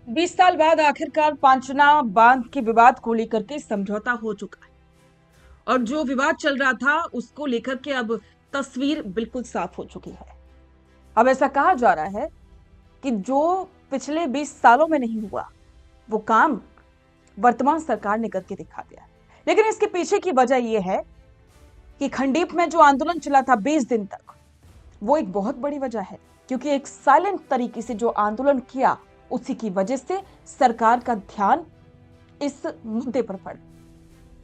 20 साल बाद आखिरकार पांचना बांध के विवाद को लेकर के समझौता हो चुका है और जो विवाद चल रहा था उसको लेकर के अब तस्वीर बिल्कुल साफ हो चुकी है। अब ऐसा कहा जा रहा है कि जो पिछले 20 सालों में नहीं हुआ वो काम वर्तमान सरकार ने करके दिखा दिया। लेकिन इसके पीछे की वजह यह है कि खंडीप में जो आंदोलन चला था 20 दिन तक, वो एक बहुत बड़ी वजह है, क्योंकि एक साइलेंट तरीके से जो आंदोलन किया उसी की वजह से सरकार का ध्यान इस मुद्दे पर पड़ा,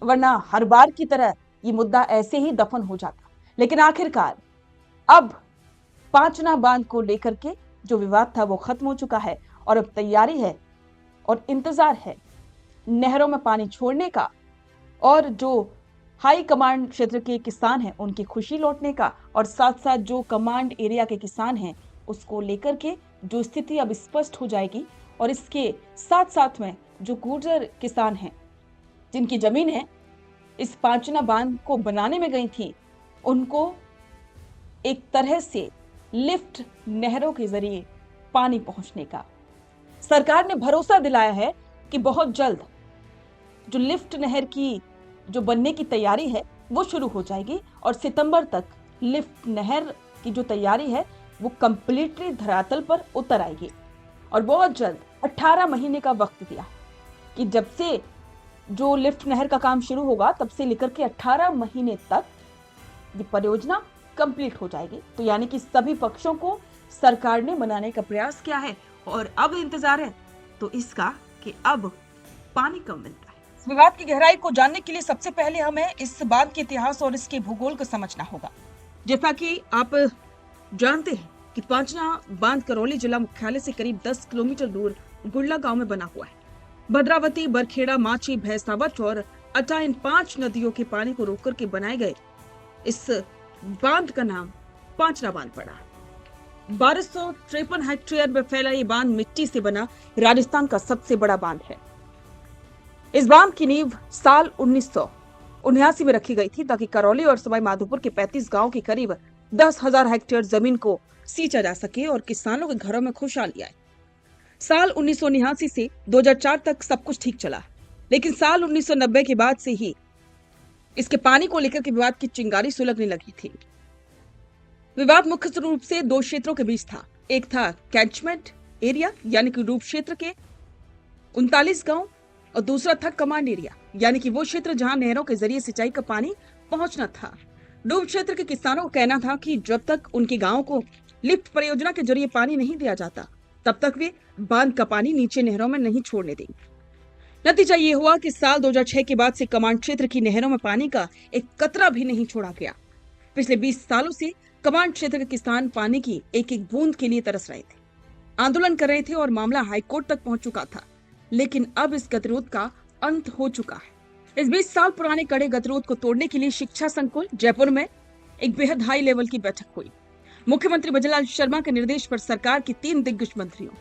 वरना हर बार की तरह ये मुद्दा ऐसे ही दफन हो जाता। लेकिन आखिरकार अब पांचना बांध को लेकर के जो विवाद था वो खत्म हो चुका है और अब तैयारी है और इंतजार है नहरों में पानी छोड़ने का और जो हाई कमांड क्षेत्र के किसान हैं उनकी खुशी लौटने का, और साथ साथ जो कमांड एरिया के किसान हैं उसको लेकर के जो स्थिति अब स्पष्ट हो जाएगी। और इसके साथ साथ में जो गुर्जर किसान हैं जिनकी जमीन है इस पांचना बांध को बनाने में गई थी, उनको एक तरह से लिफ्ट नहरों के जरिए पानी पहुंचने का सरकार ने भरोसा दिलाया है कि बहुत जल्द जो लिफ्ट नहर की जो बनने की तैयारी है वो शुरू हो जाएगी और सितंबर तक लिफ्ट नहर की जो तैयारी है वो कंप्लीटली धरातल पर उतर आएगी। और बहुत जल्द 18 महीने का वक्त दिया कि जब से जो लिफ्ट नहर का काम शुरू होगा तब से लेकर के 18 महीने तक ये परियोजना कंप्लीट हो जाएगी। तो यानी कि सभी पक्षों को सरकार ने मनाने का प्रयास किया है और अब इंतजार है तो इसका कि अब पानी कब मिलता है। इस विवाद की गहराई को जानने के लिए सबसे पहले हमें इस बांध के इतिहास और इसके भूगोल को समझना होगा। जैसा कि आप जानते हैं कि पांचना बांध करौली जिला मुख्यालय से करीब 10 किलोमीटर दूर गुड़ला गांव में बना हुआ है। भद्रावती, बरखेड़ा, माची, भैंसावच और अटा इन 5 नदियों के पानी को रोककर के बनाए गए इस बांध का नाम पांचना बांध पड़ा। 1253 हेक्टेयर में फैला ये बांध मिट्टी से बना राजस्थान का सबसे बड़ा बांध है। इस बांध की नींव साल 1979 में रखी गई थी ताकि करौली और सवाई माधोपुर के 35 गांव के करीब 10,000 हेक्टेयर जमीन को सींचा जा सके और किसानों के घरों में खुशहाली आए। साल 1979 से 2004 तक सब कुछ ठीक चला, लेकिन साल 1990 के बाद से ही इसके पानी को लेकर के विवाद की चिंगारी सुलगने लगी थी। विवाद मुख्य रूप से 2 क्षेत्रों के बीच था। एक था कैचमेंट एरिया यानी कि डूब क्षेत्र के 39 गांव और दूसरा था कमांड एरिया यानी कि वो क्षेत्र जहां नहरों के जरिए सिंचाई का पानी पहुंचना था। डूब क्षेत्र के किसानों का कहना था कि जब तक उनके गांव को लिफ्ट परियोजना के जरिए पानी नहीं दिया जाता तब तक वे बांध का पानी नीचे नहरों में नहीं छोड़ने देंगे। नतीजा ये हुआ कि साल 2006 के बाद से कमांड क्षेत्र की नहरों में पानी का एक कतरा भी नहीं छोड़ा गया। पिछले 20 सालों से कमांड क्षेत्र के किसान पानी की एक एक बूंद के लिए तरस रहे थे, आंदोलन कर रहे थे और मामला हाईकोर्ट तक पहुंच चुका था। लेकिन अब इस गतिरोध का अंत हो चुका है। इस 20 साल पुराने कड़े गतिरोध को तोड़ने के लिए शिक्षा संकुल जयपुर में एक बेहद हाई लेवल की बैठक हुई। मुख्यमंत्री भजनलाल शर्मा के निर्देश पर सरकार के 3 दिग्गज मंत्रियों,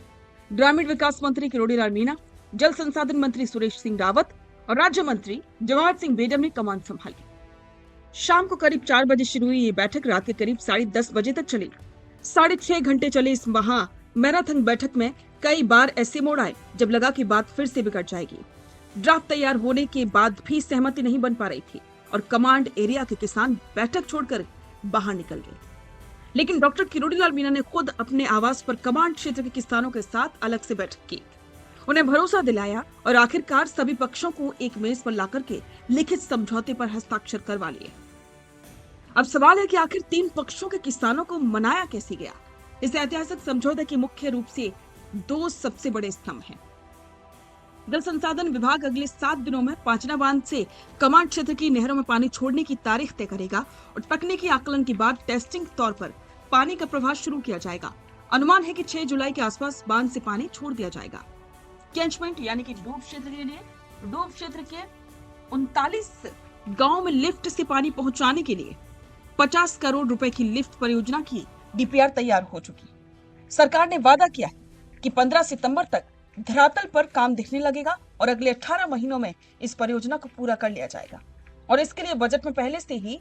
ग्रामीण विकास मंत्री किरोड़ीलाल मीणा, जल संसाधन मंत्री सुरेश सिंह रावत और राज्य मंत्री जवाहर सिंह बेडम ने कमान संभाली। शाम को करीब 4 बजे शुरू हुई ये बैठक रात के करीब 10:30 बजे तक चली। 6.5 घंटे चले इस महा मैराथन बैठक में कई बार ऐसे मोड़ आए जब लगा कि बात फिर से बिगड़ जाएगी। ड्राफ्ट तैयार होने के बाद भी सहमति नहीं बन पा रही थी और कमांड एरिया के किसान बैठक छोड़कर बाहर निकल गए। लेकिन डॉक्टर किरोड़ीलाल मीणा ने खुद अपने आवास पर कमांड क्षेत्र के किसानों के साथ अलग से बैठक की, उन्हें भरोसा दिलाया और आखिरकार सभी पक्षों को एक मेज पर लाकर के लिखित समझौते पर हस्ताक्षर करवा लिए। अब सवाल है कि आखिर 3 पक्षों के किसानों को मनाया कैसे गया। इस ऐतिहासिक समझौते के मुख्य रूप से 2 सबसे बड़े स्तंभ हैं। जल संसाधन विभाग अगले 7 दिनों में पांचना बांध से कमांड क्षेत्र की नहरों में पानी छोड़ने की तारीख तय करेगा और तकनीकी आकलन के बाद टेस्टिंग तौर पर पानी का प्रवाह शुरू किया जाएगा। अनुमान है कि 6 जुलाई के आसपास बांध से पानी छोड़ दिया जाएगा। कैचमेंट यानी कि डूब क्षेत्र के लिए डूब क्षेत्र के 39 गांव में लिफ्ट से पानी पहुंचाने के लिए 50 करोड़ रुपए की लिफ्ट परियोजना की डीपीआर तैयार हो चुकी। सरकार ने वादा किया है कि 15 सितंबर तक धरातल पर काम दिखने लगेगा और अगले 18 महीनों में इस परियोजना को पूरा कर लिया जाएगा। और इसके लिए बजट में पहले से ही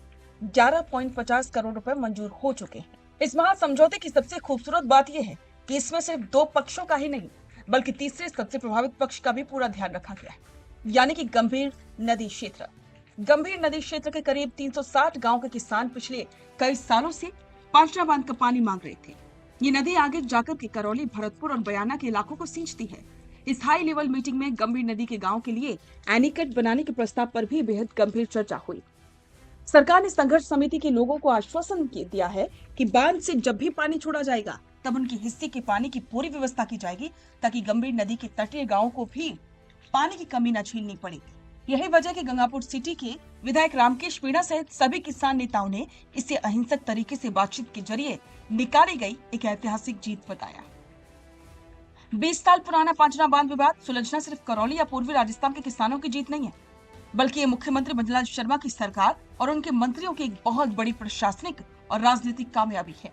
11.50 करोड़ रुपए मंजूर हो चुके हैं। इस महा समझौते की सबसे खूबसूरत बात यह है कि इसमें सिर्फ 2 पक्षों का ही नहीं बल्कि तीसरे सबसे प्रभावित पक्ष का भी पूरा ध्यान रखा गया है, यानी कि गंभीर नदी क्षेत्र। गंभीर नदी क्षेत्र के करीब 360 गांव के किसान पिछले कई सालों से पांचड़ा बांध का पानी मांग रहे थे। ये नदी आगे जाकर के करौली, भरतपुर और बयाना के इलाकों को सिंचती है। इस हाई लेवल मीटिंग में गंभीर नदी के गांव के लिए एनीकट बनाने के प्रस्ताव पर भी बेहद गंभीर चर्चा हुई। सरकार ने संघर्ष समिति के लोगों को आश्वासन दिया है कि बांध से जब भी पानी छोड़ा जाएगा तब उनके हिस्से के पानी की पूरी व्यवस्था की जाएगी, ताकि गंभीर नदी के तटीय गांवों को भी पानी की कमी न झेलनी पड़े। यही वजह कि गंगापुर सिटी के विधायक रामकेश मीणा सहित सभी किसान नेताओं ने इसे अहिंसक तरीके से बातचीत के जरिए निकाली गई एक ऐतिहासिक जीत बताया। 20 साल पुराना पांचड़ा बांध विवाद सुलझना सिर्फ करौली या पूर्वी राजस्थान के किसानों की जीत नहीं है, बल्कि ये मुख्यमंत्री मदनलाल शर्मा की सरकार और उनके मंत्रियों की एक बहुत बड़ी प्रशासनिक और राजनीतिक कामयाबी है।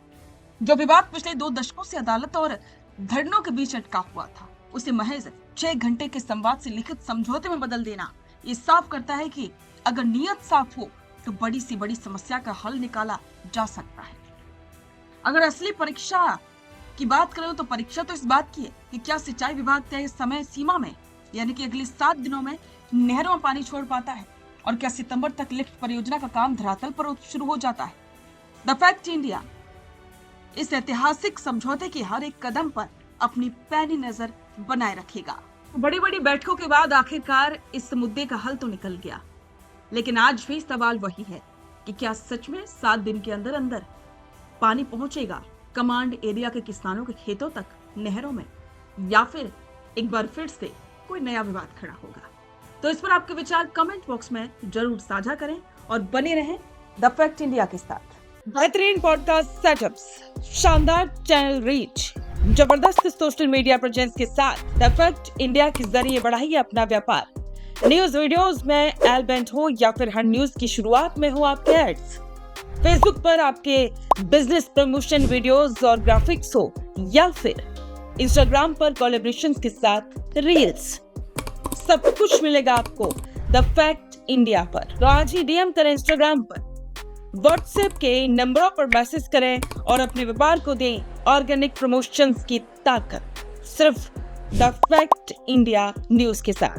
जो विवाद पिछले 2 दशकों से अदालत और धरनों के बीच अटका हुआ था, उसे महज 6 घंटे के संवाद से लिखित समझौते में बदल देना ये साफ करता है कि अगर नीयत साफ हो तो बड़ी से बड़ी समस्या का हल निकाला जा सकता है। अगर असली परीक्षा की बात करें तो परीक्षा तो इस बात की है कि क्या सिंचाई विभाग तय समय सीमा में, यानी कि अगले 7 दिनों में नहरों में पानी छोड़ पाता है, और क्या सितंबर तक लिफ्ट परियोजना का काम धरातल पर शुरू हो जाता है। द फैक्ट इंडिया इस ऐतिहासिक समझौते के हर एक कदम पर अपनी पैनी नजर बनाए रखेगा। बड़ी बड़ी बैठकों के बाद आखिरकार इस मुद्दे का हल तो निकल गया, लेकिन आज भी सवाल वही है कि क्या सच में 7 दिन के अंदर अंदर पानी पहुंचेगा कमांड एरिया के किसानों के खेतों तक, नहरों में, या फिर एक बार फिर से कोई नया विवाद खड़ा होगा। तो इस पर आपके विचार कमेंट बॉक्स में जरूर साझा करें और बने रहें द फैक्ट इंडिया के साथ। बेहतरीन पॉडकास्ट सेटअप्स, शानदार चैनल रीच, जबरदस्त सोशल मीडिया प्रेजेंस के साथ द फैक्ट इंडिया के जरिए बढ़ाइए अपना व्यापार। न्यूज वीडियोस में एलबेंट हो या फिर हर न्यूज की शुरुआत में हो आपके एड्स, फेसबुक पर आपके बिजनेस प्रमोशन वीडियोस और ग्राफिक्स हो, या फिर इंस्टाग्राम पर कोलैबोरेशन के साथ रील्स, सब कुछ मिलेगा आपको द फैक्ट इंडिया पर। तो आज ही डीएम करें इंस्टाग्राम पर, व्हाट्सएप के नंबरों पर मैसेज करें और अपने व्यापार को दें ऑर्गेनिक प्रमोशंस की ताकत, सिर्फ द फैक्ट इंडिया न्यूज के साथ।